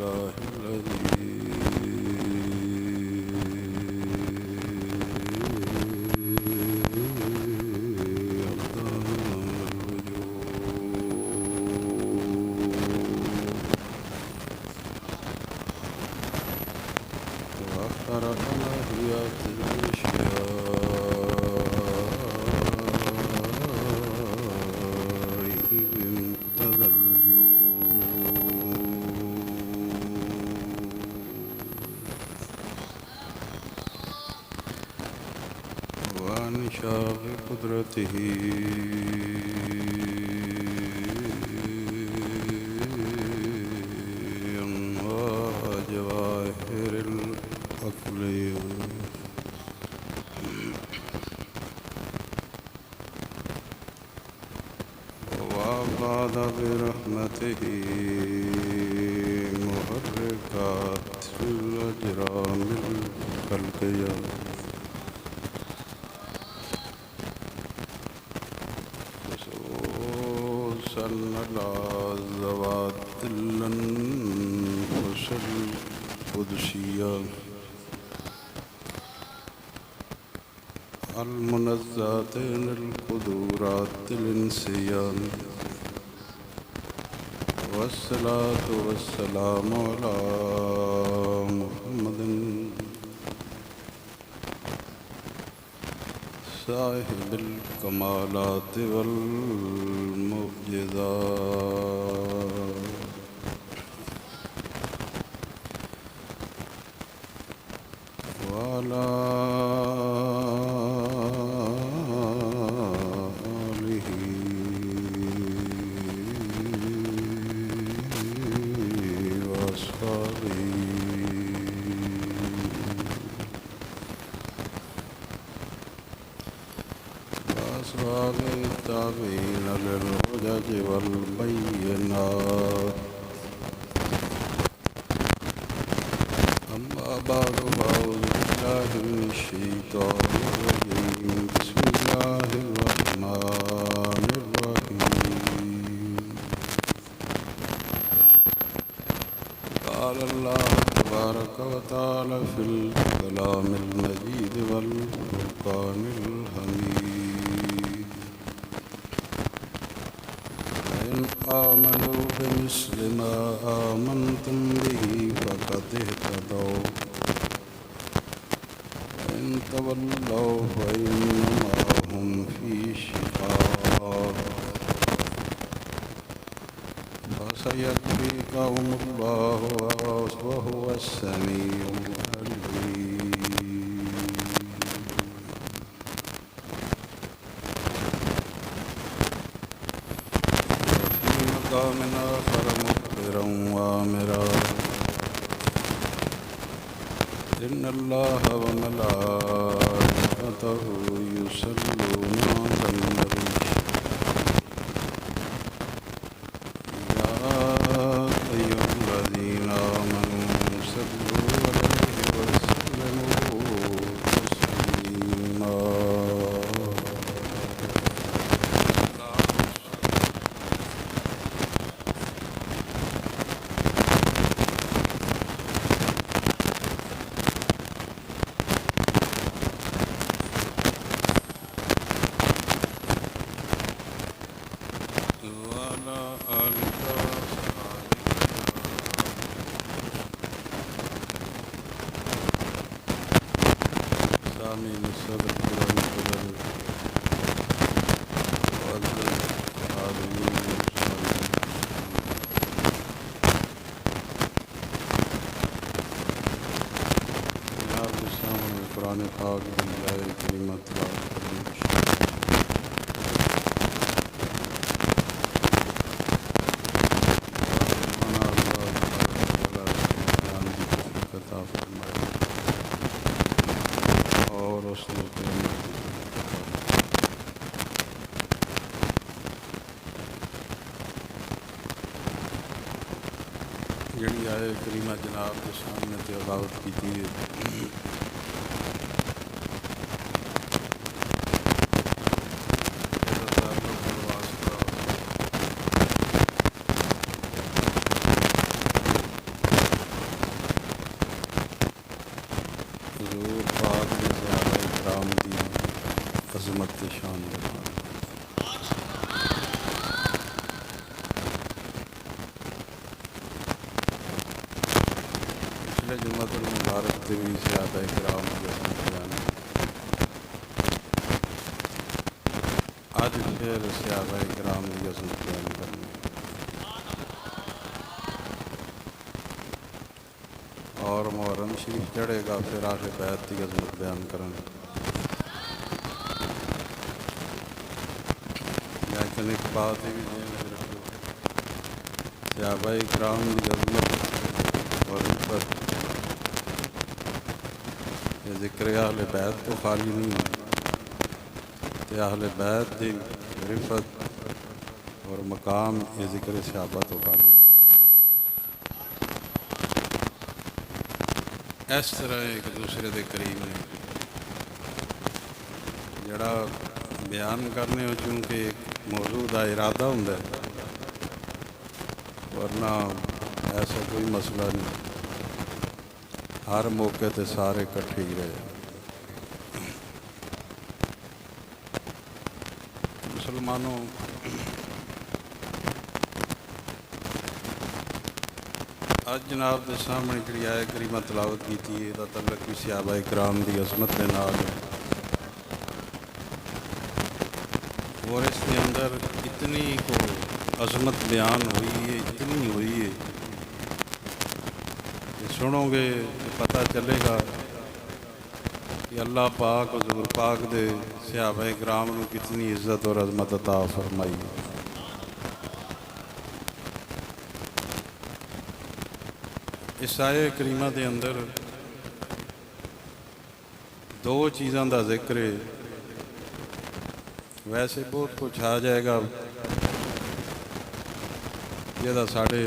الله الذي وخرق ماهيات الأشياء بمقتضى وانشاء قدرته وجواهر العقل وأبعد برحمته محركات الأجرام الخلقية خصوصا على ذوات الأنفس القدسية المنزهة عن القدرات الإنسية والصلاة والسلام على محمد صاحب الكمالات والمعجزات وعلى آله وأصحابه وأصحاب التابعين للحجج والبينات أما بعد فأعوذ بالله من الشيطان الرجيم بسم الله الرحمن الرحيم قال الله تبارك وتعالى في الكلام المجيد والفرقان الحميد فإن آمنوا بمثل ما آمنتم به فقد اهتدوا وإن تولوا فإنما هم في شقاق فسيكفيكهم الله وهو السميع العليم وفي مقام آخر مخبرا وآمرا إن الله وملائكته يصلون على النبي يا أيها الذين آمنوا صلوا عليه وسلموا تسليما آمين صدق قرآن قدر وعزل آمين جناب السلام قرآن پاک بالله کلمت رات और उसने जड़ी आए करीमा जनाब के सामने तिलावत की थी अजमत की शान दे नाल। पिछले जुम्मतुल मुबारक ते भी सहाबा किराम दी अज़मत बयान, अज फिर सहाबा किराम दी अज़मत बयान करनी और मुहर्रम शरीफ चढ़ेगा फिर आहले बैत की अज़मत बयान करेंगे। लेकिन एक बात ही भी सहाबा किराम की अज़मत और रिफ़त ये ज़िक्र आहले बैत तो खाली नहीं है, तो आहले बैत की रिफ़त और मकाम ये ज़िक्र सहाबा तो खाली नहीं। इस तरह एक दूसरे के करीब ने जड़ा बयान करने हो, चूँकि एक मौजू का इरादा होंदा है, वरना ऐसा कोई मसला नहीं, हर मौके ते सारे इकट्ठे ही रहे। मुसलमानों, अज जनाब के सामने जी आय करीमा तलावत की इसका तल्लक भी सहाबा किराम की अज़मत के नाल है और इसके अंदर इतनी को अज़मत बयान हुई है, इतनी हुई है कि सुनोगे तो पता चलेगा कि अल्लाह पाक हुज़ूर पाक दे सहाबा किराम को कितनी इज़्ज़त और अज़मत अता फरमाई है। इस आये करीमा के अंदर दो चीज़ों का जिक्र है, वैसे बहुत कुछ आ जाएगा जिहदा साढ़े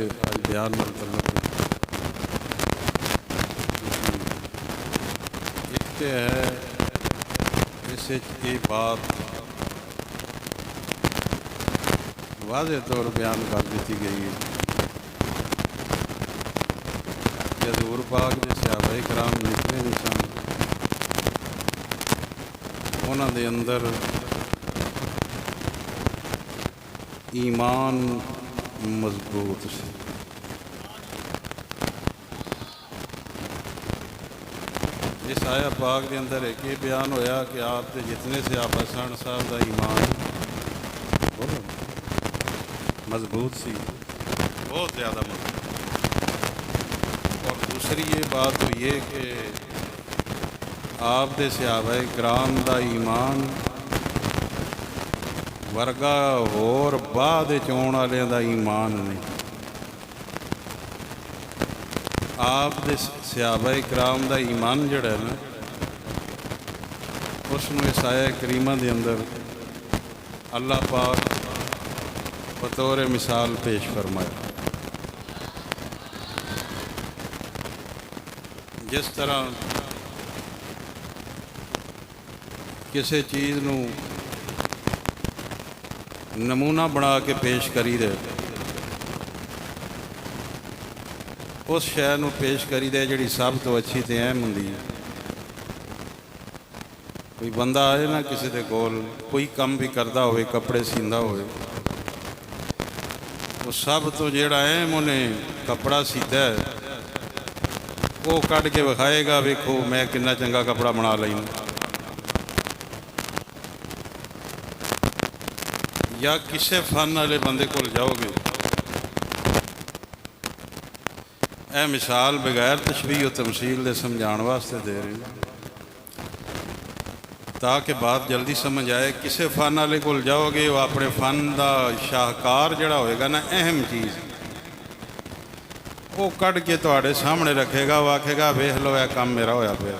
बयान नाल तल्लुक है। एक तो है इस ये बात वाज़े तौर बयान कर दी गई है कि हज़ूर पाक जो सहाबा किराम लिखते नहीं सन, उन्हां दे अंदर ईमान मजबूत से। इस आया पाक के अंदर एक ये बयान होया कि आप के जितने सहाबा सन साहब का ईमान मजबूत सी, बहुत ज़्यादा मजबूत। और दूसरी ये बात हुई है कि आप दे सहाबा किराम का ईमान वर्गा होर बाद आने वाले का ईमान नहीं। आप दे सहाबा किराम का ईमान जड़ा है ना, उसनूं इस आया करीमा के अंदर अल्लाह पाक बतौर मिसाल पेश फरमाया। जिस तरह किसी चीज़ नूं नमूना बना के पेश करी दे, उस शै नूं पेश करी दे जिहड़ी सब तो अच्छी ते अहम हुंदी है। कोई बंदा आए ना किसी दे कोल, कोई काम भी करता होवे, कपड़े सींदा होवे, वो सब तो जिहड़ा अहम उन्हें कपड़ा सीता है वो कढ़ के विखाएगा, वेखो मैं कितना चंगा कपड़ा बना लैना। या किसी फन वाले बंदे को जाओगे, यह मिसाल बगैर तशबीह और तमसील दे समझाने वास्ते दे रही ताकि बात जल्दी समझ आए। किसी फन वाले को जाओगे, वो अपने फन का शाहकार जड़ा होएगा ना, अहम चीज़ वो कढ़ के तुहाडे सामने रखेगा, वो आखेगा वेख लो यह काम मेरा होया पिया।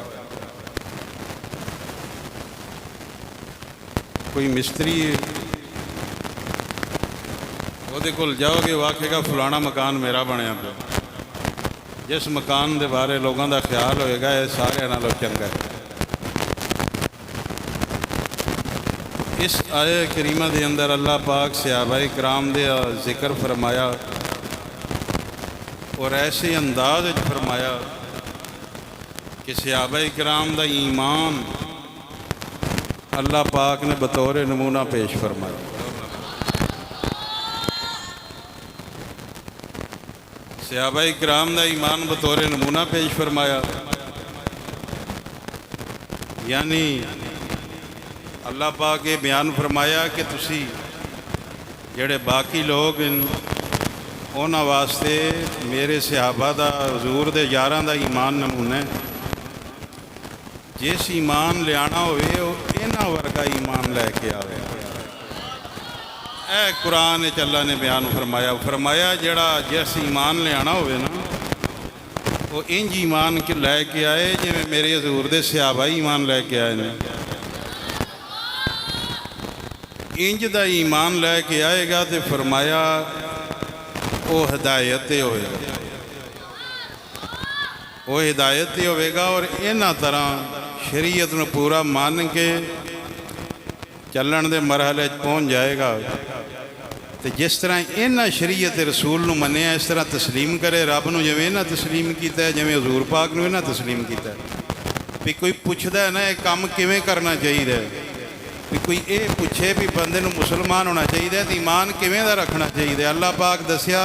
कोई मिस्त्री ਉਹਦੇ ਕੋਲ जाओगे, वो आखेगा फलाना मकान मेरा बनया पे। जिस मकान के बारे लोगों का ख्याल होएगा ये सारे नालों चंगा है। इस आये करीमा के अंदर अल्लाह पाक सहाबा किराम दे जिक्र फरमाया और ऐसे अंदाज फरमाया कि सहाबा किराम का ईमान अल्लाह पाक ने बतौर नमूना पेश फरमाया। सहाबा इकराम का ईमान बतौर नमूना पेश फरमाया, यानी अल्लाह पाक ये बयान फरमाया कि तुसी जेड़े बाकी लोग उन्होंने वास्ते मेरे सहाबा का हजूर के यारां का ईमान नमूना है। जिस ईमान लियाना होवे इन्हां वर्गा ईमान लैके आवे। ए कुरान अल्लाह ने बयान फरमाया जड़ा जिस ईमान लियाना होवे ना वो इंज ईमान के लैके आए जिवें मेरे हजूर के सहाबा ईमान लैके आए ने। इंज का ईमान लैके आएगा तो फरमाया वो हिदायत होएगा, वो हिदायत ही होगा। और इन्ह तरह शरीयत नूं पूरा मान के चलन के मरहले पहुँच जाएगा। तो जिस तरह इन्ह शरीयत रसूल नूं मन्निया इस तरह तस्लीम करे रब नूं, जिवें इन्हां तस्लीम किया, जिवें हजूर पाक नूं इन्हां तस्लीम किया। भी कोई पुछदा है ना ये काम किवें करना चाहिए, भी कोई ये पूछे भी बंदे नूं मुसलमान होना चाहिए तो ईमान किवें दा रखना चाहिए, अल्लाह पाक दसिया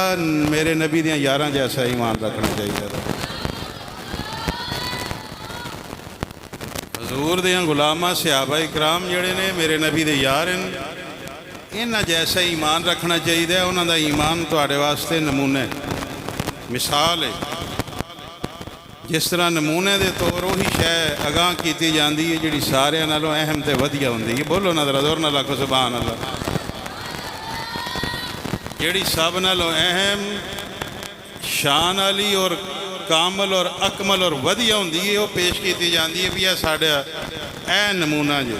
मेरे नबी दियां यारां जैसा ईमान रखना चाहिए। हजूर दियां गुलामां सहाबा इकराम जिहड़े ने मेरे नबी दे यार हैं, इन्हां जैसा ईमान रखना चाहिए। उन्हां दा ईमान तुहाडे वास्ते नमूने मिसाल है। जिस तरह नमूने के तौर उही शह अगाह की जाती है जी सारिਆਂ नालों अहम तो वधिया होंदी है। बोलो ना ज़रा ज़ोर नाल आखो सुभान अल्लाह। जी सब नालों अहम शान वाली और कामल और अकमल और वधिया होंदी है वो पेश की जाती है भी यह साढ़ा ए नमूना जो।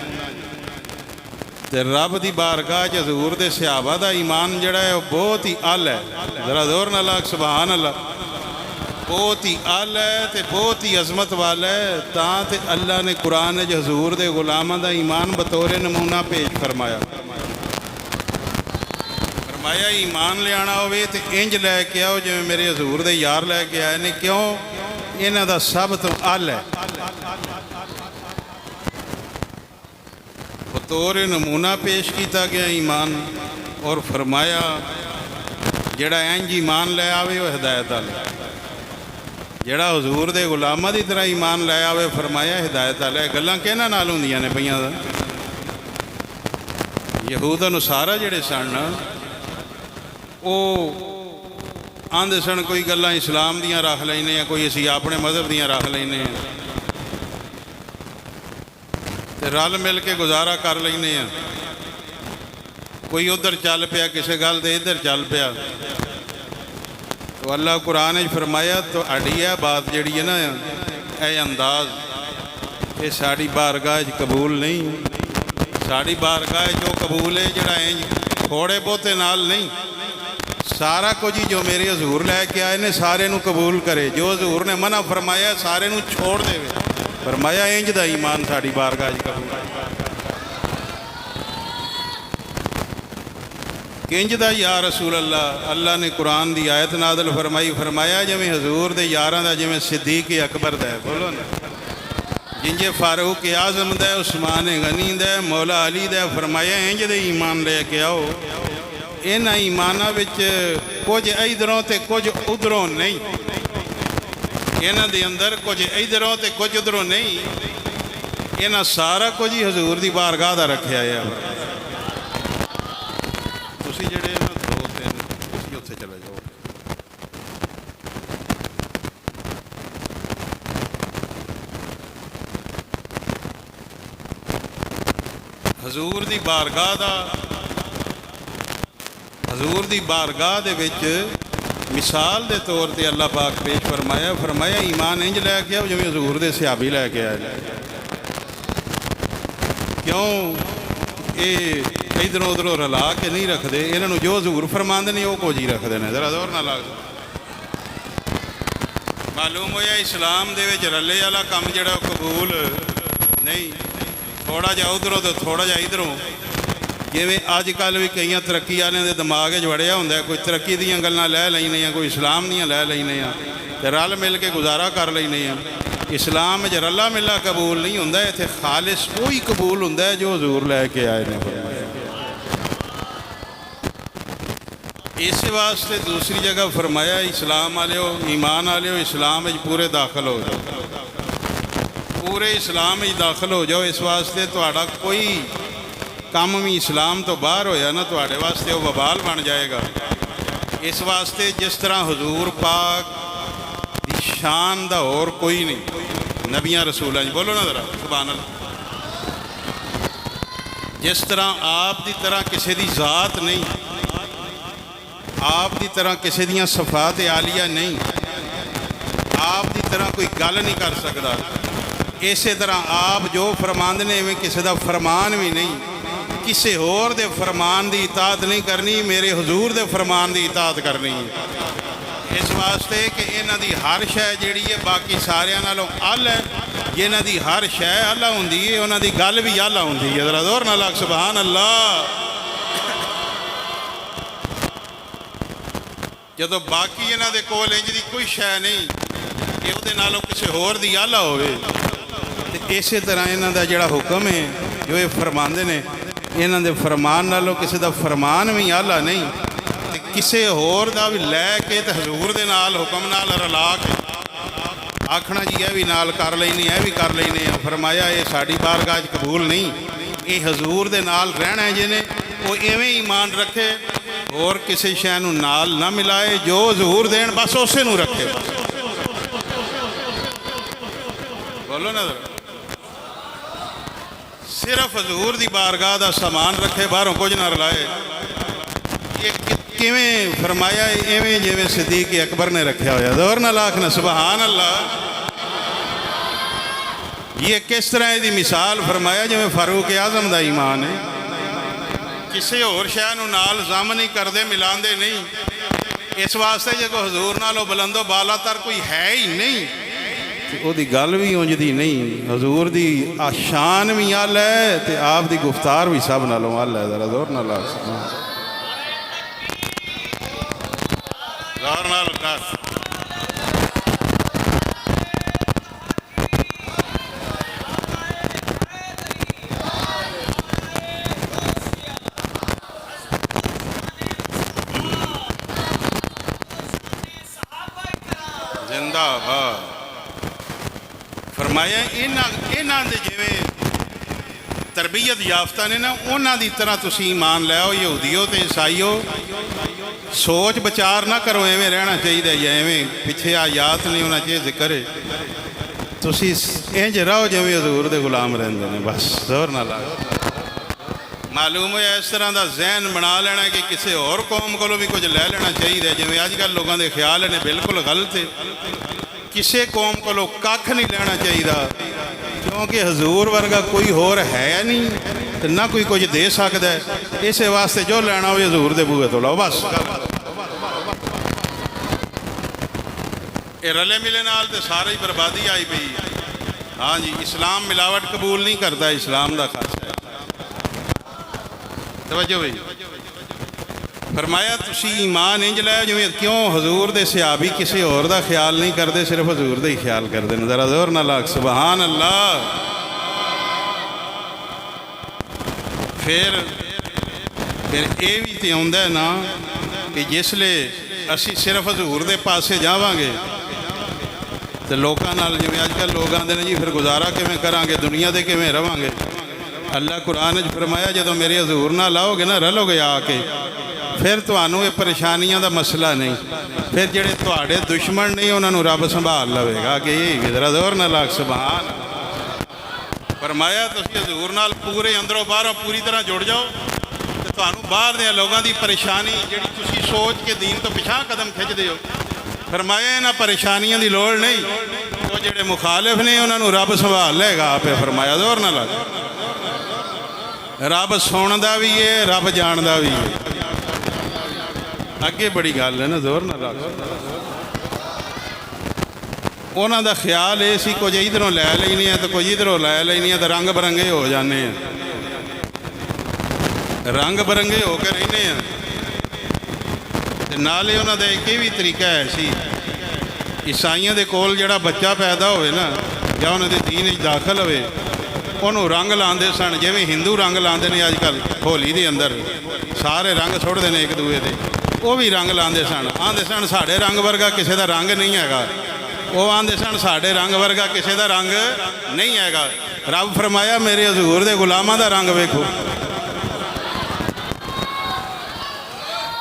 तो रब की बारगाह च हजूर के सहाबा का ईमान जड़ा है वह बहुत ही अल है। ज़रा ज़ोर नाल आख सुभान अल्लाह। बहुत ही आल है तो बहुत ही अजमत वाला है। तो अल्लाह ने कुरान हजूर के गुलामां का ईमान बतौर नमूना पेश फरमाया। ईमान लियाना होवे तो इंज लैके आओ जिवें मेरे हजूर के यार लैके आए ने। क्यों? इन्हां दा सब तो अल है। बतौर नमूना पेश किया गया ईमान और फरमाया जड़ा इंज ईमान लै आवे वह हिदायत वाला, जड़ा हजूर के गुलामां की तरह ईमान लै आवे फरमाया हिदायत वाला। गल्लां किहनां नाल हुंदियां ने पईयां दा। यहूद अनुसारा जिहड़े सन वो आंदे सन कोई गल्लां इस्लाम दियां रख लैने आ, कोई असीं अपने मजहब दियां रख लैने आ ते रल मिल के गुजारा कर लैने आ। कोई उधर चल पिया किसी गल ते इधर चल पिया। तो अल्लाह कुरान फरमाया तो अड़ी है बात जी है ना यह अंदाज ये साड़ी बारगाह कबूल नहीं। साड़ी बारगाह जो कबूल है जड़ा थोड़े बहुते नाल नहीं, सारा कुछ ही जो मेरे हजूर लैके आए ने सारे नू कबूल करे। जो हजूर ने मना फरमाया सारे नू छोड़ दे। फरमाया इंज दा ईमान साड़ी बारगाह कबूल। किंज दा या रसूल अल्लाह। अल्लाह ने कुरान की आयत नादल फरमाई फरमाया जिमें हजूर के यारां दा जिमें सिद्दीक अकबर दा। बोलो ना जिंजे फारूक आजम दा, उस्मान गनी दा, मौला अली दा। फरमाया इंज दे ईमान लेके आओ। इन्हां ईमानां विच कुछ इधरों तो कुछ उधरों नहीं, इन्हां दे अंदर कुछ इधरों तो कुछ उधरों नहीं। इन्हां सारा कुछ ही हजूर की बारगाह दा रखिया है। तुसीं जिहड़े ना दो तीन तुसीं उत्थे चले जाओ। हजूर की बारगाह दा, हजूर की बारगाह दे विच मिसाल के तौर पर अल्लाह पाक पेश फरमाया फरमाया ईमान इंज लैके आओ जिवें हजूर के सहाबी लैके आए। क्यों? ये इधरों उधरों रला के नहीं रखते। इन्हों जो हजूर फरमाते हैं वह कुछ ही रखते हैं। जरा जोर ना लग मालूम होया इस्लाम दे विच रले वाला काम जिहड़ा कबूल नहीं। थोड़ा जा उधरों तो थोड़ा जा इधरों। जिवें अजकल भी कई तरक्की वाले के दिमाग वड़िया होंदा, कोई तरक्की दीयां गल्लां लै लैने, कोई इस्लाम दीयां लै लैने, ते रल मिल के गुजारा कर लैने। इस्लाम च रला मिला कबूल नहीं होंदा, इत्थे खालिस वही कबूल होंदा है जो हजूर लैके आए ने फरमाया। इस वास्ते दूसरी जगह फरमाया इस्लाम वाले ईमान वाले इस्लाम में पूरे दाखिल हो जाओ, पूरे इस्लाम में दाखिल हो जाओ। इस वास्ते तुहाड़ा कोई काम भी इस्लाम तो बाहर होया ना तुहाड़े वास्ते वो वबाल बन जाएगा। इस वास्ते जिस तरह हजूर पाक दी शान दा और कोई नहीं नबियां रसूलां च, बोलो ना जरा सुभान अल्लाह। जिस तरह आप दी तरह किसी दी ज़ात नहीं, आप दी तरह किसी दियां सफात आलिया नहीं, आप दी तरह कोई गल नहीं कर सकता। इस तरह आप जो फरमांदे ने इवें किसी दा फरमान भी नहीं, किसी होर दे फरमान की इताअत नहीं करनी, मेरे हजूर दे फरमान की इताअत करनी है। इस वास्ते कि इन्हां दी हर शय जिहड़ी है बाकी सारियां नालों अल है, जिन्हां दी हर शय आला हुंदी है उन्हां दी गल भी आला हुंदी है। जरा जोर नाल आख सुभान अल्लाह। जदों बाकी इन्हां दे कोल इंज दी कोई शय नहीं कि उहदे नालों किसी होर दी आला होवे, ते इस तरह इन्हां दा जिहड़ा हुक्म है जो ये फरमांदे ने, इन्हां दे फरमान नालों किसी दा फरमान भी आला नहीं, ते किसी होर दा भी लैके ते हजूर दे नाल हुक्म नाल रला के आखना जी यह भी नाल कर लेने, यह भी कर लेने। फरमाया ये साड़ी बारगाह कबूल नहीं, ये हजूर दे नाल रहना है जिन्हें वो इवें ईमान रखे और किसी शय नूं नाल ना मिलाए, जो हजूर देन बस उसे नूं रखे। बोलो ना जरा, सिर्फ हजूर दी बारगाह दा सामान रखे, बाहरों कुछ ना रलाए। ये किवें फरमाया इवें जिवें सिद्दीक अकबर ने रखा होया। जोर नाल आखना सुभान अल्लाह। ये किस तरह की मिसाल फरमाया जिवें फारूक आजम दा ईमान है, किसी होर शय नूं नाल जम नहीं करते, मिलांदे नहीं। इस वास्ते जो हजूर नालों बुलंदो बाला तर कोई है ही नहीं, ਉਹਦੀ गल भी उंजदी नहीं। हजूर दी शान भी अल है ते आप दी गुफ्तार भी सब नालों अल है। जरा जोर नाल जोर नाल जिंदाबाद। फरमाया इन्हां दे जिवें तरबियत याफ्ता ने ना, उन्हां दी तरह तुसीं ईमान लैओ। यहूदियो ते ईसाईओ सोच विचार ना करो एवें रहना चाहिए या एवें पिछे आयात नहीं होना चाहिए जिक्र है, तुसीं इंज रहो जिवें हजूर दे गुलाम रहिंदे ने बस। जोर नाल मालूम होया इस तरह का जहन बना लेना कि किसी होर कौम को भी कुछ लै लेना चाहिए, जिवें अजकल लोगों के ख्याल ने बिल्कुल गलत है। किसी कौम को कख नहीं लेना चाहिए, क्योंकि हजूर वर्गा कोई होर है नहीं तो ना कोई कुछ दे सकता है। इस वास्ते जो लेना हो हजूर दे बूहे तो लो बस। ये रले मिले नाल तो सारी बर्बादी आई पई। हाँ जी, इस्लाम मिलावट कबूल नहीं करता, इस्लाम का खासा है। तवज्जो भाई। फरमाया तुसी ईमान इंज लै जिवें क्यों हजूर दे सहाबी किसी होर दा ख्याल नहीं करते, सिर्फ हजूर दा ही ख्याल करते हैं। जरा जोर नाल आख सुभान अल्लाह। फिर ये भी तो आउंदा है ना कि जिसले असी सिर्फ हजूर दे पासे जावांगे तो लोकां नाल जिवें अजकल लोग आंदे ने जी फिर गुजारा किवें करांगे, दुनिया दे किवें रवांगे। अल्लाह कुरान च फरमाया जदों मेरे हजूर नाल आओगे ना, रलोगे आके, फिर तुहानूं ये परेशानियां दा मसला नहीं। फिर जिहड़े तुहाडे दुश्मन नहीं उन्होंने रब संभाल लवेगा कि ये जरा जोर नाल आख सुभान। फरमाया तुसीं हजूर नाल पूरे अंदरों बाहरों पूरी तरह जुड़ जाओ तो तुहानूं बाहर दे लोगों की परेशानी जिहड़ी तुसीं सोच के दीन तो पिछां कदम खिंचदे हो, फरमाया इन्हां परेशानियों की लोड़ नहीं, वो जिहड़े मुखालिफ ने उन्होंने रब संभाल लेगा आपे। फरमाया जोर नाल रब सुनदा भी है, रब जानदा भी है। अगे बड़ी गल है ना, जोर ना रख। उन्हों का ख्याल ये सी कुछ इधरों लै लेनी है तो कुछ इधरों लै लेनी है तो रंग बरंगे हो जाने हैं, रंग बरंगे होकर रहने हैं। नाले उन्होंने एक भी तरीका है सी, ईसाइयों के कोल जिहड़ा बच्चा पैदा होवे ना ਜਾਂ ਉਹਨਾਂ ਦੇ ਦੀਨ 'ਚ ਦਾਖਲ ਹੋਵੇ ਉਹਨੂੰ ਰੰਗ ਲਾਉਂਦੇ ਸਨ। ਜਿਵੇਂ ਹਿੰਦੂ ਰੰਗ ਲਾਉਂਦੇ ਨੇ ਅੱਜ ਕੱਲ੍ਹ ਹੋਲੀ ਦੇ ਅੰਦਰ ਸਾਰੇ ਰੰਗ ਸੁੱਟਦੇ ਨੇ ਇੱਕ ਦੂਏ ਦੇ, ਉਹ ਵੀ ਰੰਗ ਲਾਉਂਦੇ ਸਨ। ਆਂਦੇ ਸਨ ਸਾਡੇ ਰੰਗ ਵਰਗਾ ਕਿਸੇ ਦਾ ਰੰਗ ਨਹੀਂ ਹੈਗਾ। ਉਹ ਆਂਦੇ ਸਨ ਸਾਡੇ ਰੰਗ ਵਰਗਾ ਕਿਸੇ ਦਾ ਰੰਗ ਨਹੀਂ ਹੈਗਾ। ਰੱਬ ਫਰਮਾਇਆ ਮੇਰੇ ਹਜ਼ੂਰ ਦੇ ਗੁਲਾਮਾਂ ਦਾ ਰੰਗ ਵੇਖੋ।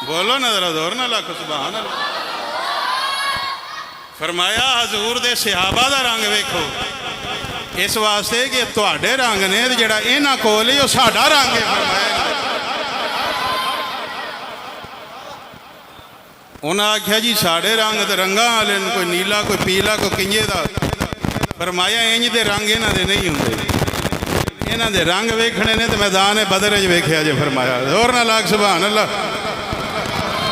ਬੋਲੋ ਨਾ ਜ਼ਰਾ ਜ਼ੋਰ ਨਾਲ, ਲੱਖ ਸੁਭਾਨ ਅੱਲਾਹ। ਫਰਮਾਇਆ ਹਜ਼ੂਰ ਦੇ ਸਹਾਬਾ ਦਾ ਰੰਗ ਵੇਖੋ, ਇਸ ਵਾਸਤੇ ਕਿ ਤੁਹਾਡੇ ਰੰਗ ਨੇ ਤੇ ਜਿਹੜਾ ਇਹਨਾਂ ਕੋਲ ਹੀ ਉਹ ਸਾਡਾ ਰੰਗ ਹੈ। ਫਰਮਾਇਆ ਉਹਨਾਂ ਆਖਿਆ ਜੀ ਸਾਡੇ ਰੰਗ ਤੇ ਰੰਗਾਂ ਵਾਲੇ ਨੇ, ਕੋਈ ਨੀਲਾ ਕੋਈ ਪੀਲਾ ਕੋਈ ਕਿੰਜੇ ਦਾ। ਫਰਮਾਇਆ ਇੰਜ ਦੇ ਰੰਗ ਇਹਨਾਂ ਦੇ ਨਹੀਂ ਹੁੰਦੇ, ਇਹਨਾਂ ਦੇ ਰੰਗ ਵੇਖਣੇ ਨੇ ਤੇ ਮੈਦਾਨ ਬਦਰ 'ਚ ਵੇਖਿਆ ਜੇ। ਫਰਮਾਇਆ ਜ਼ੋਰ ਨਾਲ ਆਖ ਸੁਭਾਨ ਅੱਲਾਹ।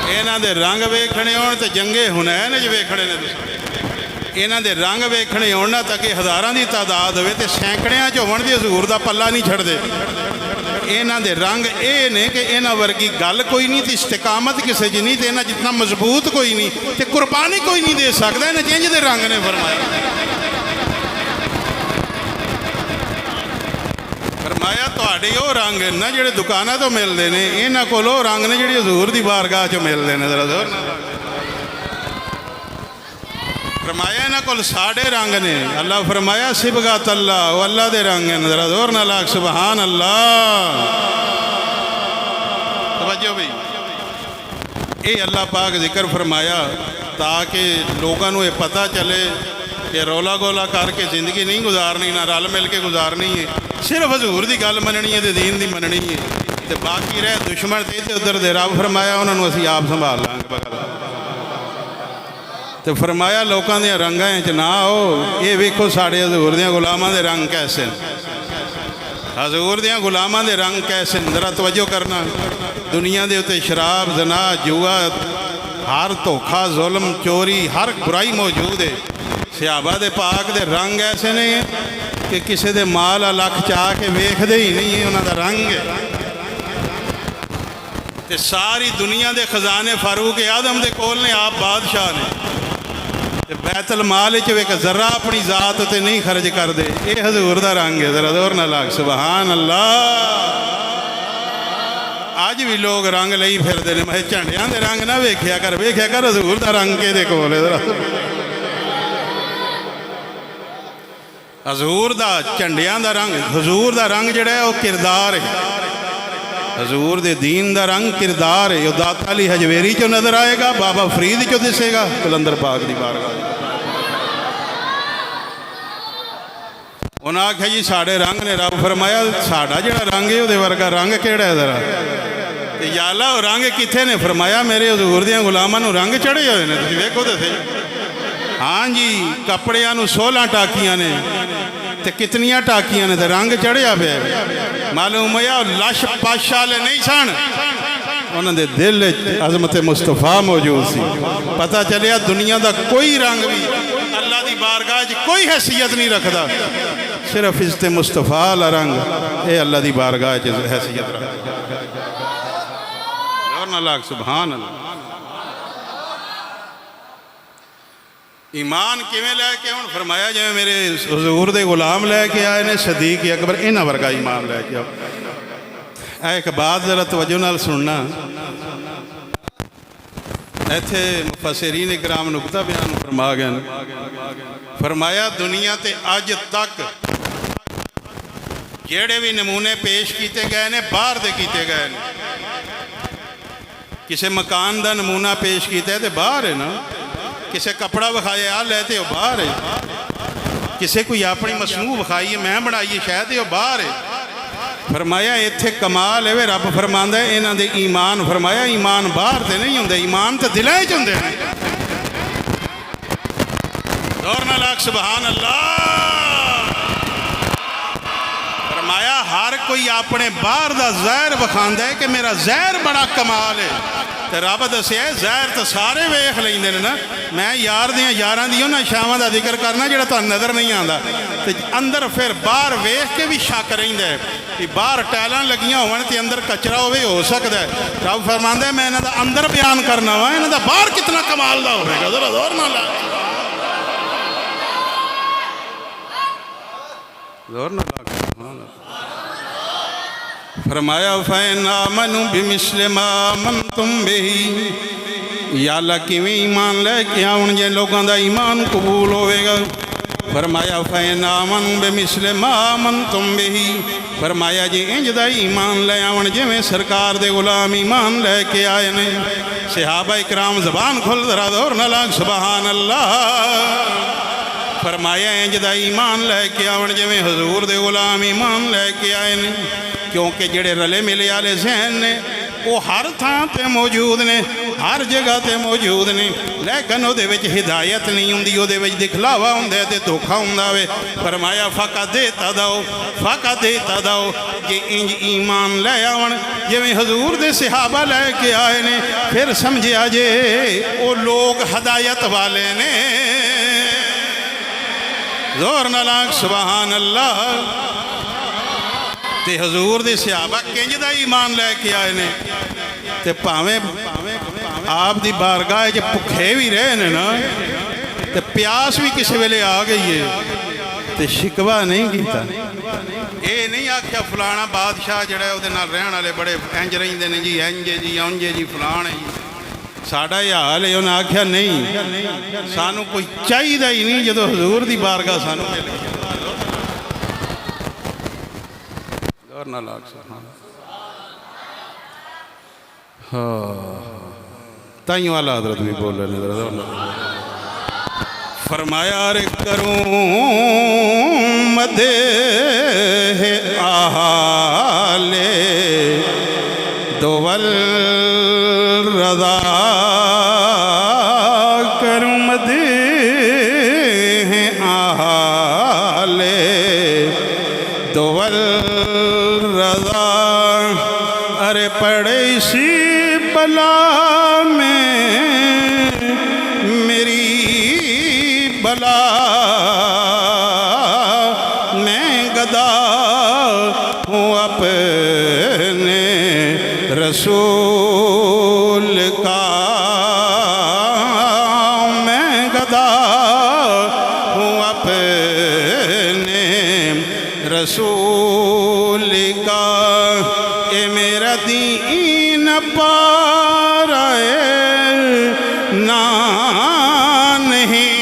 ਇਹਨਾਂ ਦੇ ਰੰਗ ਵੇਖਣੇ ਹੋਣ ਤੇ ਜੰਗੇ ਹੁਨੈਨ 'ਚ ਵੇਖਣੇ ਨੇ ਤੁਸੀਂ। ਇਹਨਾਂ ਦੇ ਰੰਗ ਵੇਖਣੇ ਹੋਣ ਨਾ ਤਾਂ ਕਿ ਹਜ਼ਾਰਾਂ ਦੀ ਤਾਦਾਦ ਹੋਵੇ ਤੇ ਸੈਂਕੜਿਆਂ 'ਚ ਹੋਣ ਦੀ ਹਜ਼ੂਰ ਦਾ ਪੱਲਾ ਨਹੀਂ ਛੱਡਦੇ। ਇਹਨਾਂ ਦੇ ਰੰਗ ਇਹ ਨੇ ਕਿ ਇਹਨਾਂ ਵਰਗੀ ਗੱਲ ਕੋਈ ਨਹੀਂ ਤੇ ਇਸਤਿਕਾਮਤ ਕਿਸੇ 'ਚ ਨਹੀਂ, ਤੇ ਇਹਨਾਂ ਜਿੰਨਾ ਮਜ਼ਬੂਤ ਕੋਈ ਨਹੀਂ ਤੇ ਕੁਰਬਾਨੀ ਕੋਈ ਨਹੀਂ ਦੇ ਸਕਦਾ। ਇਹਨਾਂ ਇੰਜ ਦੇ ਰੰਗ ਨੇ। ਫਰਮਾਇਆ ਤੁਹਾਡੇ ਉਹ ਰੰਗ ਨਾ ਜਿਹੜੇ ਦੁਕਾਨਾਂ ਤੋਂ ਮਿਲਦੇ ਨੇ, ਇਹਨਾਂ ਕੋਲ ਉਹ ਰੰਗ ਨੇ ਜਿਹੜੇ ਹਜ਼ੂਰ ਦੀ ਬਾਰਗਾਹ 'ਚੋਂ ਮਿਲਦੇ ਨੇ। ਜ਼ਰਾ ਜ਼ੋਰ ਨਾਲ। फरमाया इन्हों को साढ़े रंग ने। अल्लाह फरमाया सिबगत अल्लाह, वो अल्लाह के रंग हैं। जरा जोर नाल आख सुभान अल्लाह। तवज्जो भाई, ये अल्लाह पाक जिक्र फरमाया ताकि लोगों को ये पता चले कि रौला गोला करके जिंदगी नहीं गुजारनी, ना रल मिल के गुजारनी है। सिर्फ हजूर की गल मननी है, दीन की मननी है, तो बाकी रह दुश्मन से इधर उधर दे। रब फरमाया उन्होंने असीं आप संभाल लांगे। तो फरमाया लोगों के रंगां च ना आओ, ये वेखो साढ़े हजूर दियां गुलामां दे रंग कैसे, हजूर दियां गुलामां दे रंग कैसे। जरा तवज्जो करना, दुनिया के उत्ते शराब जना जुआ हर धोखा जुल्म चोरी हर बुराई मौजूद है। सहाबा दे पाक दे रंग ऐसे ने कि किसी दे माल लख चाह के वेखदे ही नहीं है, उन्हों का रंग है। ते सारी दुनिया के खजाने फारूक आदम दे कोल ने, आप बादशाह ने। बैतल माल एक जरा अपनी जात ते नहीं खर्च करते। ये हजूर का रंग है। जरा जोर नाल आख सुभान अल्लाह। अज भी लोग रंग लई फिरते हैं। मैं झंडियां दे रंग ना वेख्या कर हजूर का रंग किहदे कोल है। जरा हजूर का झंडियां का रंग, हजूर का रंग जिहड़ा है वह किरदार है। हजूर दे दीन का रंग किरदार है। दाता अली हजवेरी चो नजर आएगा, बाबा फरीद चो दिसेगा, कलंदर पाक की बारगाह। उन्हें आख्या जी साढ़े रंग ने। रब फरमाया साड़ा जिहड़ा रंग है उहदे वर्गा रंग किहड़ा है। जरा ते या अल्लाह वो रंग कित्थे ने। फरमाया मेरे हजूर दियां गुलामां नूं रंग चढ़े हुए ने। तुसीं वेखो तो सही। हाँ जी, कपड़ियां नूं 16 टाकियां ने ते कितनियां टाकियां ने ते रंग चढ़िया पे। मालूम होया लश पश वाले नहीं सन, उन्होंने दिल अजमत मुस्तफा मौजूद सी। पता चलिया दुनिया का कोई रंग भी अल्लाह की बारगाह कोई हैसियत नहीं रखता, सिर्फ इज्जत मुस्तफा वाला रंग ये अल्लाह की बारगाह हैसियत रखता। सुभान अल्लाह। ईमान किवें लैके हुण फरमाया जिवें मेरे हजूर दे गुलाम लैके आए ने, सदीक अकबर इन्हां वर्गा ईमान लैके आओ। एक बात जरा तवज्जो नाल सुनना। इत्थे मुफस्सिरीन इकराम नुक्ता बयान फरमा गए। फरमाया दुनिया ते अज तक जिहड़े भी नमूने पेश किए गए ने बाहर दे किए गए ने। किसी मकान का नमूना पेश किया तो बाहर है ना, किसे कपड़ा विखाया आ लैते वो बाहर है, किसे कोई अपनी मसनू विखाई है मैं बनाई शायद वो बाहर है। फरमाया इत्थे कमाल है। रब फरमांदा है इन्हां दे ईमान। फरमाया ईमान बाहर ते नहीं हुंदे, ईमान तो दिलां च हुंदे ने। जोर नाल आख सुभान अल्लाह। फरमाया हर कोई अपने बाहर दा ज़हर विखांदा है कि मेरा ज़हर बड़ा कमाल है। तो रब दसिया ज़हर तो सारे वेख लेंदे ने ना। मैं यार दियां यारां दी उन्हां शावां दा जिक्र करना जिहड़ा तुहानूं नज़र नहीं आंदा। ते अंदर फिर बाहर वेख के भी शक रहिंदा है कि बाहर टाइलां लगियां होवन ते अंदर कचरा होवे, हो सकदा है। रब फरमांदा है मैं इन्हां दा अंदर बयान करना वा, इन्हां दा बाहर कितना कमाल दा होवेगा। ज़रा जोर नाल जोर न लग फरमाया फ़ैन आमनू बिमिस्ल मा आमनतुम बिही या अल्लाह किवें ईमान लैके आउण जे लोगों का ईमान कबूल होवेगा। फरमाया फ़ैन आमनू बिमिस्ल मा आमनतुम बिही फरमाया जी इंज दा ईमान लै आउण जिवें सरकार दे गुलाम ईमान लैके आए ने। सहाबा इकराम ज़बान खोल जरा जोर न लग सुबहान अल्लाह। फरमाया इंज दा ईमान लैके आवन जिवें हजूर दे गुलाम ईमान लैके आए ने। क्योंकि जेड़े रले मिले वाले जहन ने वो हर थां ते मौजूद ने, हर जगह ते मौजूद ने, लेकिन वो हिदायत नहीं होंदी, वो दिखलावा होंदा ते धोखा होंदा वे। फरमाया फाका देता दो कि इंज ईमान लै आवन जिवें हजूर दे सहाबा लैके आए ने। फिर समझिया जे वो लोग हदायत वाले ने। जोर न लाग सुबहान अल्लाह। ते हजूर दे सहाबा किंज दा ईमान लैके आए ने ते भावें आप दी बारगाह च भुखे भी रहे ने ना ते प्यास भी किसी वेले आ गई है ते शिकवा नहीं किया। ये नहीं आख्या फलाना बादशाह जड़ा उहदे नाल रहण वाले बड़े इंज रहिंदे ने जी, इंजे जी औंजे जी फलाने जी साडा ये हाल है। उन्हें आख्या नहीं सानू कोई चाहिदा ही नहीं जदों हजूर दी बारगाह सानू मिल गई। और ना लाग हाँ ताइयों वाला हजरत भी बोल रहे ने। फरमाया रे करूं मदे आले दोवल रज़ा करूं मदे आले दोवल रज़ा। अरे पड़े सी बला में मेरी बला मैं गदा हूँ अपने रसूल का। मैं गदा हूँ अपने रसूल का। ये मेरा दीन पाराए ना नहीं।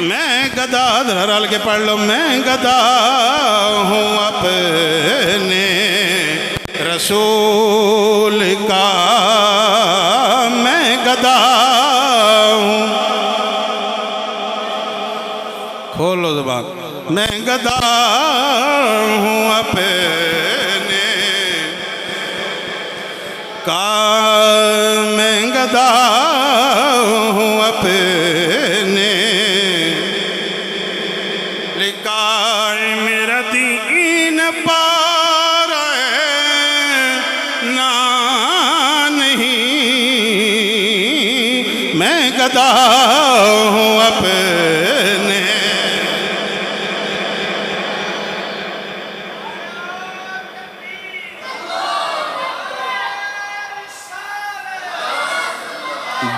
मैं गदा रल के पढ़ लो। मैं गदा हूँ अपने रसूल का। मैं गदा हूँ खोलो ज़बान। मैं गदा हूँ अपने का। मैं गदा हूँ अपने लिकार मेरा दीन पार ना नहीं। मैं गदा हूँ अपने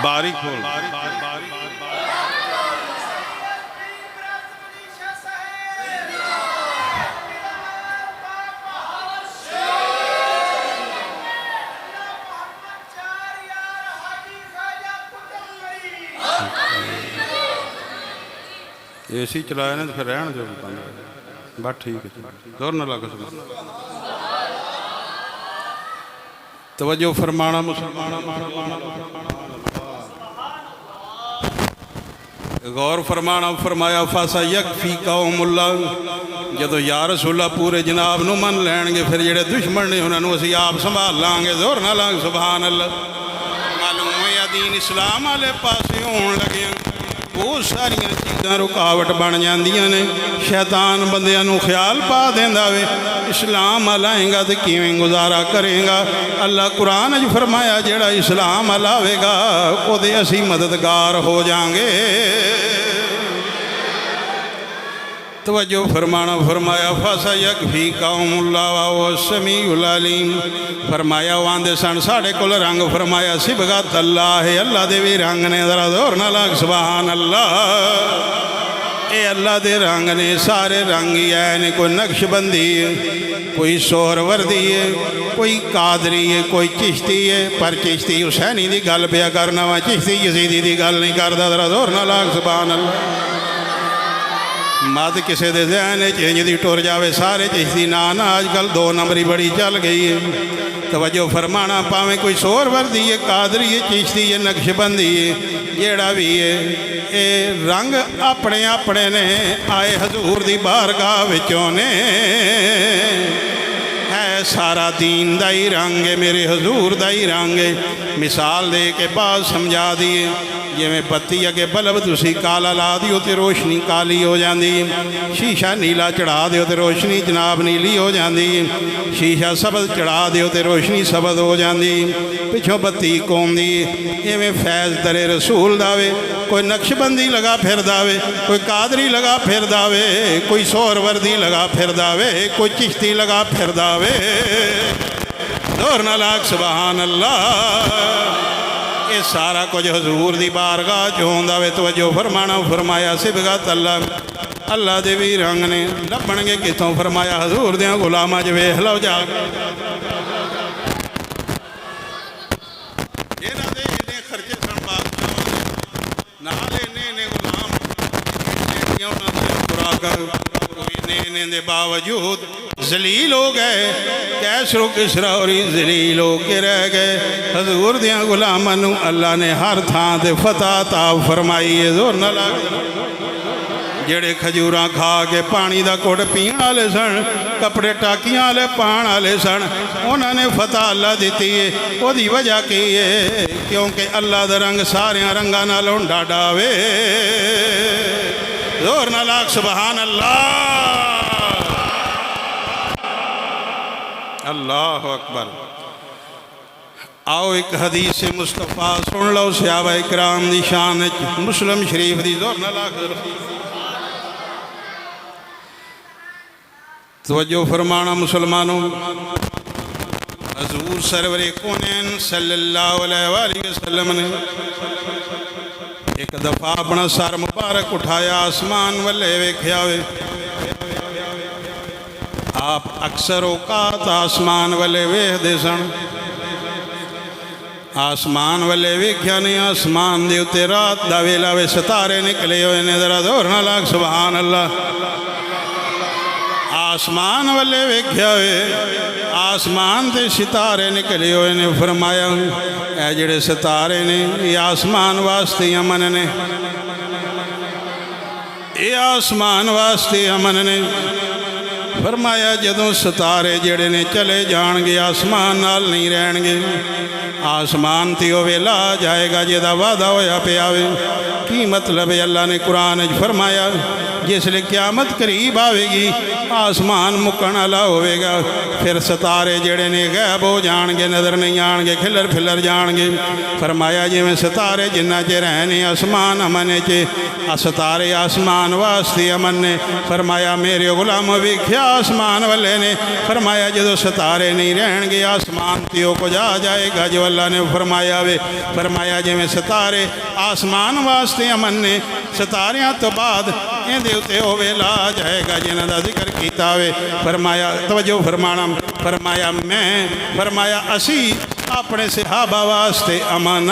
बारी खोल। एसी चलाया ने तो फिर रहन दो बस ठीक है। जोर न लग तवज्जो फरमाना मुसलमाना गौर फरमाना। फरमाया फासा यकफी कौमुल्ला जदों या रसूला पूरे जनाब नूं मन लैणगे फिर जेड़े दुश्मन ने उन्होंने असीं आप संभाल लांगे। जोर ना लांग सुभान अल्लाह। मालूम है दीन इस्लाम वाले पासे होण लगे बहुत सारिया चीज़ां रुकावट बन जांदियां ने। शैतान बंदियां नूं ख्याल पा देंदा वे इस्लाम लाएगा तो किवें गुजारा करेगा। अल्लाह कुरान च फरमाया जेड़ा इस्लाम लावेगा उहदे असीं मददगार हो जाएंगे। तवज्जो फरमाना। फरमाया फासा यकफी कौमुल्ला व समीउल अलीम। फरमाया आंदे सन साढ़े कोल रंग। फरमाया सिबगत अल्लाह है अल्लाह दे भी रंग ने। जरा जोर ना लग सुभान अल्लाह। ये अल्लाह के रंग ने, सारे रंग ही आए ने। कोई नक्शबंदी है, कोई सोहरवर्दी है, कोई कादरी है, कोई चिश्ती है। पर चिश्ती हुसैनी की गल पिया करना वा, चिश्ती यजीदी की गल नहीं करता। जरा जोर नाल आख सुभान अल्लाह। मत किसी के ज़हन इंज दी टुर जाए सारे चिश्ती ना ना। अजकल 2 नंबरी बड़ी चल गई है। तवज्जो फरमाना, भावें कोई सोहरवर्दी है, कादरी है, चिश्ती है, नक्शबंदी है, जेड़ा भी है, ये रंग अपने अपने ने आए हजूर दी बारगाह विचों ने। है सारा दीन दा ही रंग है, मेरे हजूर दा ही रंग है। मिसाल दे के बाद समझा दिए, जिमें बत्ती अगे बल्ब तुसी काला ला दियो तो रोशनी काली हो जाती है। शीशा नीला चढ़ा दियो तो रोशनी जनाब नीली हो जाती है। शीशा सबज चढ़ा दियो तो रोशनी सबज हो जाती है। पिछों बत्ती कौंदी इवें फैज़ दरे रसूल दावे। कोई नक्शबंदी लगा फिर दावे, कोई कादरी लगा फिर दावे, कोई सोहरवर्दी लगा फिर दावे, कोई चिश्ती लगा फिर दावे। जोर नाल आख सुभान अल्लाह। ये सारा कुछ हजूर दी बारगाह च होंदा वे। तवज्जो फरमाना, फरमाया सिबगत अल्लाह, अल्लाह दे भी रंग ने लभणगे कितों। फरमाया हजूर दे गुलामां च वेख लो जा, इन्हां दे इन्ने खर्चे सन बादशाह नाल इन्ने गुलाम उन्हां दे खुराकां इन्ने दे बावजूद जलील हो गए। कैसरो किसरा और जलील हो के रह गए। हजूर दियां गुलामां नूं अल्लाह ने हर थां ते फतह ता फरमाई है। जोर ना लग जेड़े खजूरां खा के पानी दा घुट पीण वाले सन, कपड़े टाकियां वाले पाण वाले सन, उन्होंने फतह अल्लाह दी है। ओदी वजह की है? क्योंकि अल्लाह दा रंग सारियां रंगां नालों डाडा वे। जोर ना लग सुभान अल्लाह। अल्लाह अकबर। आओ एक हदीस मुस्तफ़ा सुन लो सहाबा इकराम दी शान। मुस्लिम शरीफ दी। जोर नाल आख तवज्जो फरमाना मुसलमानों। हजूर सरवरे कौनैन सल्लल्लाहु अलैहि वसल्लम ने एक दफ़ा अपना सर मुबारक उठाया, आसमान वल्ले वेख्या वे। आप अक्सर औकात आसमान वाले वेखते सन। आसमान वाले वेख्या नहीं, आसमान दे उत्ते रात दा वेला वे सितारे निकले हुए ने। जरा जोर नाल आख सुभान अल्लाह। आसमान वाले वेख्या वे, आसमान ते सितारे निकले हुए ने। फरमाया ए जेड़े सितारे ने ये आसमान वास्ते अमन ने, ये आसमान वास्ते अमन ने। फरमाया जदों सितारे जेड़े ने चले जाणगे आसमान नाल नहीं रहणगे। आसमान ते ओ वेला आ जाएगा जिहदा वादा होया पिया वे। की मतलब है? अल्लाह ने कुरान च फरमाया जिसले क्यामत करीब आवेगी आसमान मुकण वाला होवेगा। फिर सितारे जेड़े ने गैब हो जाणगे, नज़र नहीं आणगे, खिलर फिलर जाणगे। फरमाया जिवें सितारे जिन्ना चिर है ने आसमान अमन च, सितारे आसमान वास्ते अमन ने। फरमाया मेरे गुलाम वेख्या आसमान वाले ने। फरमाया जदों सितारे नहीं रहणगे आसमान ते ओ कुछ आ जाएगा जो अल्लाह ने फरमाया वे। फरमाया जिवें सितारे आसमान वास्ते अमन ने, सितारियां तो बाद इहदे उत्ते ओ वेला आ जाएगा जिन्हां दा जिक्र कीता वे। फरमाया तवज्जो फरमाना, फरमाया मैं, फरमाया असी अपने सहाबा वास्ते अमन।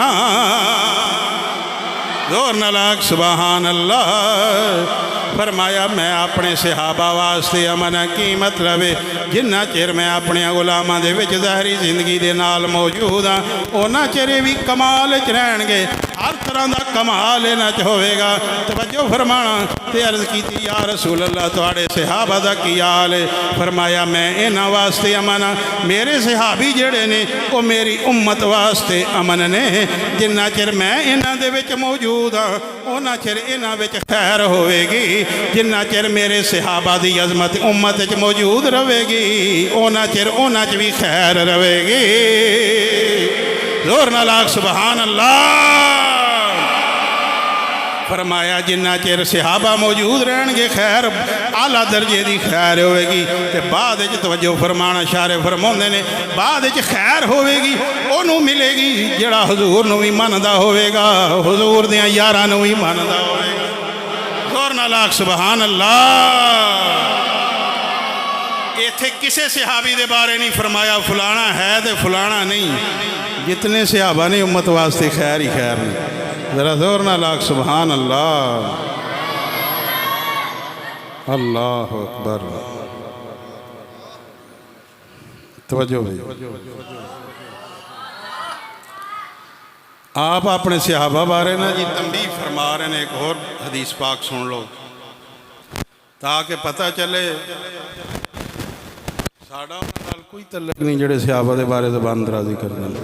जोर नाल आख सुभान अल्लाह। फरमाया मैं अपने सहाबा वास्ते अमन। की मतलब है? जिन्ना चिर मैं अपने गुलामां दे विच ज़ाहरी जिंदगी दे नाल मौजूद हाँ उन्ना चिर भी कमाल च रहणगे। हर तरह का कमाल इन्हां च होवेगा। तवज्जो फरमाना। ते अर्ज़ कीती या रसूल अल्लाह तुहाडे सहाबा दा की हाल है? फरमाया मैं इन्हां वास्ते अमन हाँ। मेरे सहाबी जेड़े ने वो मेरी उम्मत वास्ते अमन ने। जिन्ना चिर मैं इन्हां दे विच मौजूद हाँ उन्ना चिर इन्हां विच खैर होवेगी। जिन्ना चिर मेरे सहाबा दी अजमत उम्मत च मौजूद रहेगी उन्ना चिर उन्हां च भी खैर रहेगी। जोर नाल आख सुभान अल्लाह। फरमाया जिन्ना चिर सहाबा मौजूद रहणगे खैर आला दर्जे की खैर होगी। तो बाद तवज्जो फरमाना शारे फरमाउंदे ने बाद खैर होगी ओनू मिलेगी जिहड़ा हुजूर नूं भी मनदा होवेगा, हुजूर दियां यारां नूं भी मनदा होवेगा। जोर नाल आख सुभान अल्लाह। इत्थे किसी सहाबी के बारे नहीं फरमाया फलाना है तो फलाना नहीं, जितने सहाबा ने उम्मत वास्ते खैर ही खैर ने। जरा जोर नाल आख सुभान अल्लाह। अल्लाह अकबर। तवज्जो भाई, आप अपने सहाबा बारे ना जी तंबीह फरमा रहे हैं। एक और हदीस पाक सुन लो ताकि पता चले साडा उन्हां नाल कोई तल्लक नहीं जिहड़े सहाबा दे बारे ज़बान दराजी करदे ने।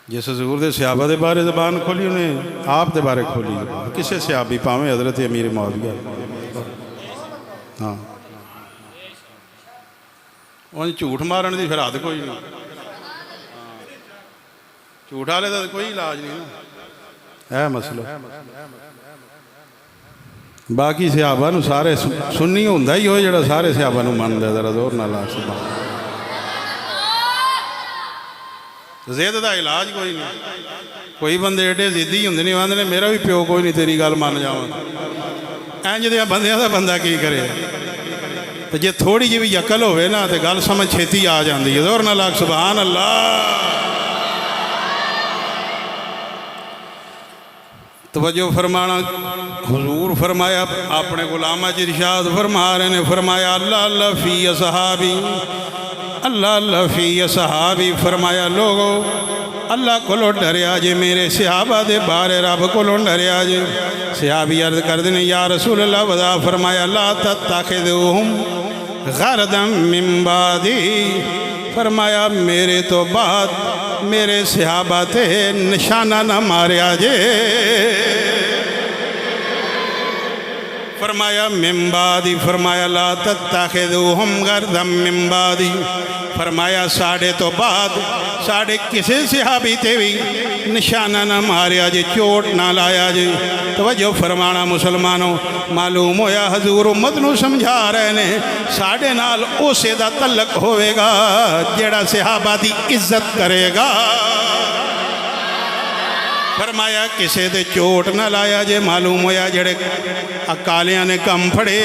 जिस हजूर दे सहाबा दे बारे ज़बान खोली उन्हें आप दे बारे खोली, किसी सहाबी भावें हज़रत अमीर मुआविया, हाँ उन्हें झूठ मारन की फिर हद कोई नहीं। झूठ वाले का कोई इलाज नहीं ना, है मसला। बाकी सहाबा नूं सारे सुन्नी हुंदा ही हो जिहड़ा सारे सहाबा नूं मनदा। जरा जोर नाल आख सुभान अल्लाह। जिद का इलाज कोई नहीं। कोई बंदे एडे जिद्दी होंदे ने, आंदे ने मेरा भी प्यो कोई नहीं तेरी गल मान जावां। इंज दे बंदियां दा बंदा की करे। तो जे थोड़ी जी भी अकल होवे ना तो गल समझ छेती आ जाती है। जोर नाल आख सुभान अल्लाह। तवज्जो फरमाना, हुजूर फरमाया अपने गुलामा च इरशाद फरमा रहे ने, फरमाया अल्लाह अल्लाह फी असहाबी, अल्लाह अल्लाह फी असहाबी। फरमाया लोगो अल्लाह कोलों डरिया जे, मेरे सहाबा दे बारे रब कोलों डरिया जे। सहाबी अर्ज करते हैं या रसूल अल्लाह वदा। फरमाया ला तत्तखिज़ूहुम गरदम मिन बादी। फरमाया मेरे तो बाद मेरे सहाबा ते निशाना ना मारिया जे। फरमाया मिन बादी। फरमाया ला तत्तखिज़ूहुम गरदम मिन बादी। फरमाया साढ़े तो बाद साढ़े किसी सहाबी ते भी निशाना ना मारिया जे, चोट ना लाया जे। तवज्जो फरमाना मुसलमानों, मालूम होया हजूर उम्मत नूं समझा रहे ने साढ़े नाल उसे दा तल्लक होवेगा जेड़ा सहाबा दी इज्जत करेगा। फरमाया किसे दे चोट ना लाया जे। मालूम होया जेड़े अकालियां ने कम फड़े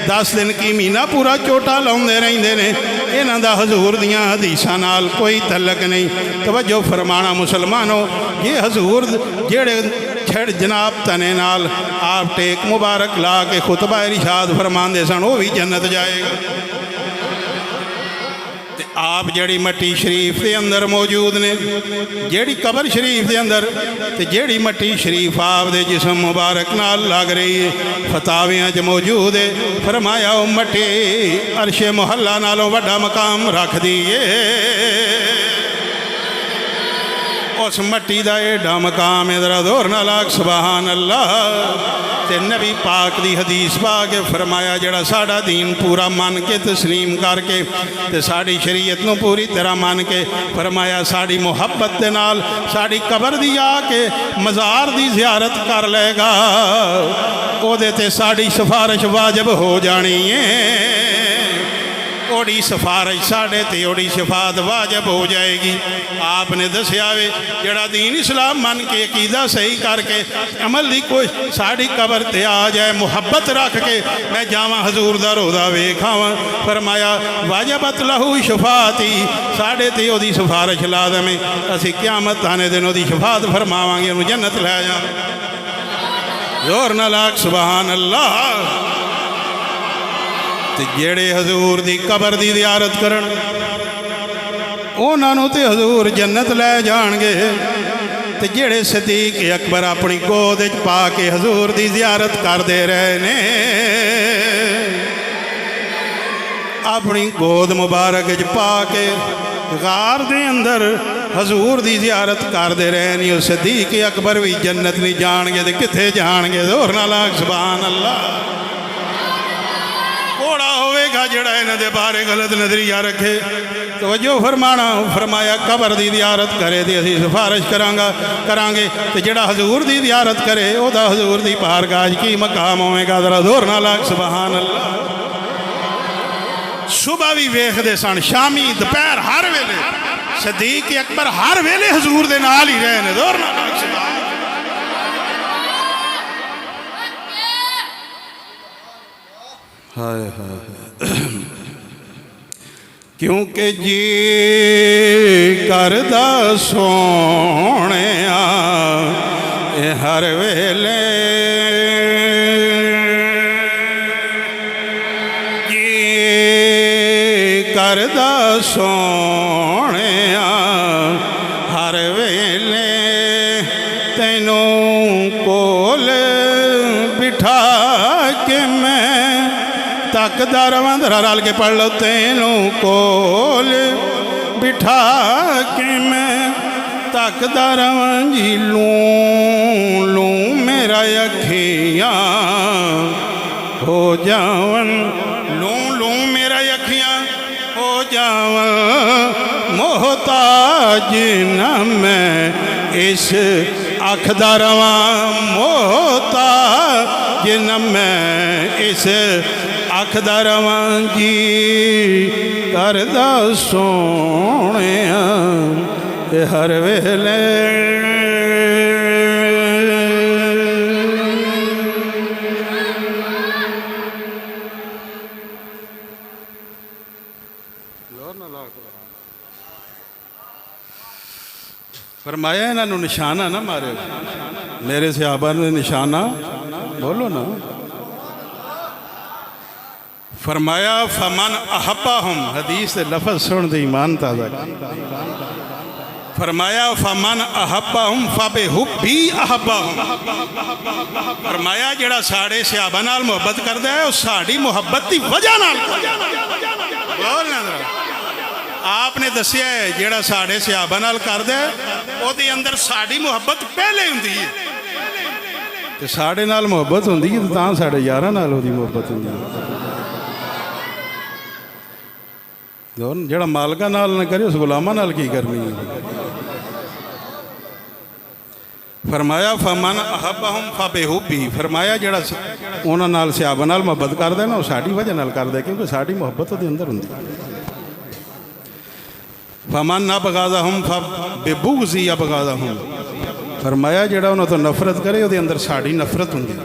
10 दिन की महीना पूरा चोटा लाउंदे रहिंदे ने, इन्हां दा हजूर दियां हदीसां नाल कोई तल्लक नहीं। तवज्जो फरमाना मुसलमानों, ये हजूर जेड़े छड़ जनाब तने नाल आप टेक मुबारक ला के खुतबा इरशाद फरमांदे सन, वो भी जन्नत जाएगा। आप जड़ी मट्टी शरीफ के अंदर मौजूद ने, जेड़ी कबर शरीफ के अंदर ते जेड़ी मट्टी शरीफ आप दे जिस्म मुबारक नाल लग रही है, फतावियां च मौजूद है। फरमाया वो मट्टी अरशे मुहल्ला नालों वड्डा मकाम रख दी है। उस मट्टी का एडा मकाम है। जरा जोर नाल आख सुभान अल्लाह। ते नबी पाक दी हदीस पा के फरमाया जड़ा साड़ा दीन पूरा मन के तस्लीम करके ते साड़ी शरीयत नूं पूरी तरह मन के, फरमाया साड़ी मुहब्बत दे नाल साड़ी कबर दी आके मज़ार दी ज़ियारत कर लेगा, ओदे ते साड़ी सिफारिश वाजिब हो जानी है। ओड़ी सिफारिश साढ़े ते ओड़ी शफात वाजिब हो जाएगी। आपने दसिया वे जड़ा दीन इस्लाम मन के अकीदा सही करके अमल दी कोई साड़ी कबर ते आ जाए, मुहब्बत रख के मैं जावां हजूर दा रोज़ा वेखावां, फरमाया वाजबत लहू शफाती, साढ़े ते ओदी सिफारिश लाज़िम है। असीं क़यामत आने दिन ओदी शफात फरमावांगे, उन्हें जन्नत लै जावांगे। जोर नाल आख सुभान अल्लाह। जेड़े हजूर दी कबर दी ज़ियारत करन उन्हां नूं ते हजूर जन्नत लै जाणगे, ते जेड़े सदीक अकबर अपनी गोद च पा के हजूर दी ज़ियारत करते रहे ने, अपनी गोद मुबारक च पा के गार दे अंदर हजूर दी ज़ियारत करते रहे ने, उस सदीक अकबर भी जन्नत नहीं जाणगे ते कित्थे जाणगे। जोर नाल आख सुभान अल्लाह। घोड़ा होवेगा जड़ा इन्हां दे बारे गलत नजरिया रखे, तवज्जो फरमाना, फरमाया कबर दी ज़ियारत करे तो असीं सिफारिश करांगे, तो जड़ा हजूर दी ज़ियारत करे ओदा हजूर दी बारगाह की मकाम होवेगा। जरा जोर नाल आख सुभान अल्लाह। सुबह भी वेखदे सन, शामी दोपहर हर वेले सदीक अकबर हर वेले हजूर दे नाल ही रहे ने। जोर नाल आख सुभान। हाय हाय क्योंकि जी करदा सोहणिया हर वेले जी करदा सोहणिया हर वेले तैनूं कोल बिठा के मैं तकदा रवां। रल के पढ़ लो। तैनूं कोल बिठा के मैं तकदा रवां जी लूं लूं मेरा अखियां हो जावन लूं लूं मेरा अखियां हो जावन मोहताज न मैं इस अख दा रवां मोहताज न मैं इस अख दा रवां जी करदा सोहणिया हर वेले। फरमाया इन्हों निशाना ना मारे मेरे सहाबा ने निशाना बोलो ना। फरमाया फमन अहब्बाहुम हदीस से लफज सुन दे ईमान ताज़ा। फरमाया फमन अहब्बाहुम फबिहुब्बी अहब्बाहुम। फरमाया जेड़ा साढ़े सहाबा नाल मुहब्बत करदा है उस साड़ी मुहब्बत की वजह नाल आपने दसिया है जेड़ा साढ़े सहाबा नाल करदा है ओहदे अंदर साड़ी मुहब्बत पहले हुंदी है ते साढ़े नाल मुहब्बत हुंदी है तां साढ़े यारां नाल ओहदी मुहब्बत हुंदी है। जेड़ा मालका नाल न करे उस गुलामा नाल की करनी है। फरमाया फमन अहब्बहुम फबिहुब्बी। फरमाया जेड़ा उन्हां नाल सहाबा नाल मुहब्बत करदा ना वो साड़ी वजह नाल करदा क्योंकि साड़ी मुहब्बत उहदे अंदर हुंदी। फमन अबगाज़हुम फबिबुग़ज़ी अबगाज़हुम। फरमाया जेड़ा उन्हां तो नफरत करे उहदे अंदर साड़ी नफरत हुंदी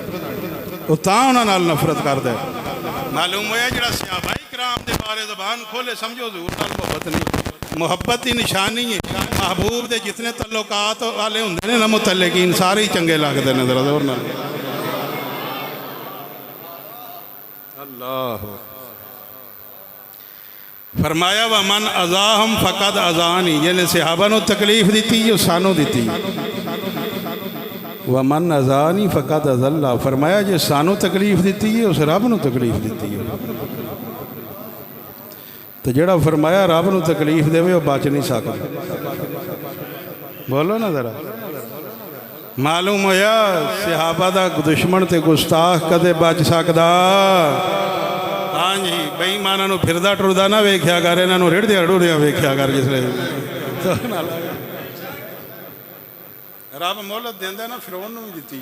वो तां उन्हां नाल नफरत करदा है। मालूम होया जेड़ा सहाबा इकराम दे बारे ज़बान खोले समझो हज़ूर नाल मुहब्बत नहीं। मुहब्बत की निशानी है महबूब दे जितने तल्लुकात वाले होंदे ने ना मुतल्लिकीन सारे ही चंगे लगदे ने। ज़रा ज़ोर नाल अल्लाह। फरमाया व मन अज़ाहम फ़क़द अज़ानी यानी सहाबा नूं तकलीफ दी सानू दी। व मन अज़ानी फ़क़द अज़ल्ला। फरमाया जे सानू तकलीफ दी है उस रब नूं तकलीफ दी है। तो जेड़ा फरमाया रब नूं तकलीफ देवे वो बच नहीं सकता। बोलो ना ज़रा। मालूम होया सहाबा दा दुश्मन ते गुस्ताख कदे बच सकदा। हाँ जी बेईमानां नूं फिरदा टुरदा ना वेख्या कर इन्हां नूं रिड़दियां रुड़दियां वेख्या कर जिसले रब मोहलत देंदा ना फिरौन नूं भी दित्ती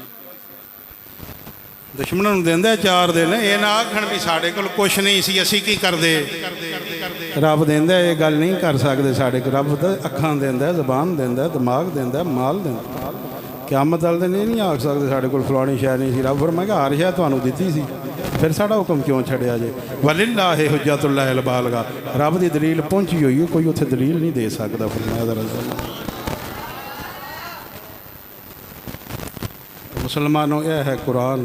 दुश्मनों नूं देंदा 4 दिन ये ना आखण भी साढ़े कोल कुछ नहीं सी असीं की करदे। रब देंदा ये गल नहीं कर सकदे साढ़े कोल। रब तो अखां देंदा ज़बान देंदा दिमाग देंदा माल देंदा। क़यामत वाले दिन नहीं आख सकदे साढ़े कोल फलानी शै नहीं सी। रब फरमाएगा हर शै तुहानूं दित्ती सी फिर साड़ा हुक्म क्यों छड़िया जे। वलिल्लाहि हुज्जतुल्लाहिल बालिगा। रब की दलील पहुंची हुई है कोई उत्थे दलील नहीं दे सकदा। फरमाया मुसलमानों यह है कुरान।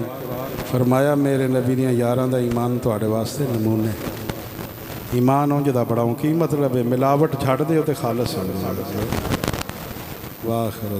फरमाया मेरे नबी दियां यारां दा ईमान तुहाडे वास्ते नमूने। ईमान उंज दा बड़ाओ की मतलब है मिलावट छड्ड दिओ ते खालस हो। वाह खिर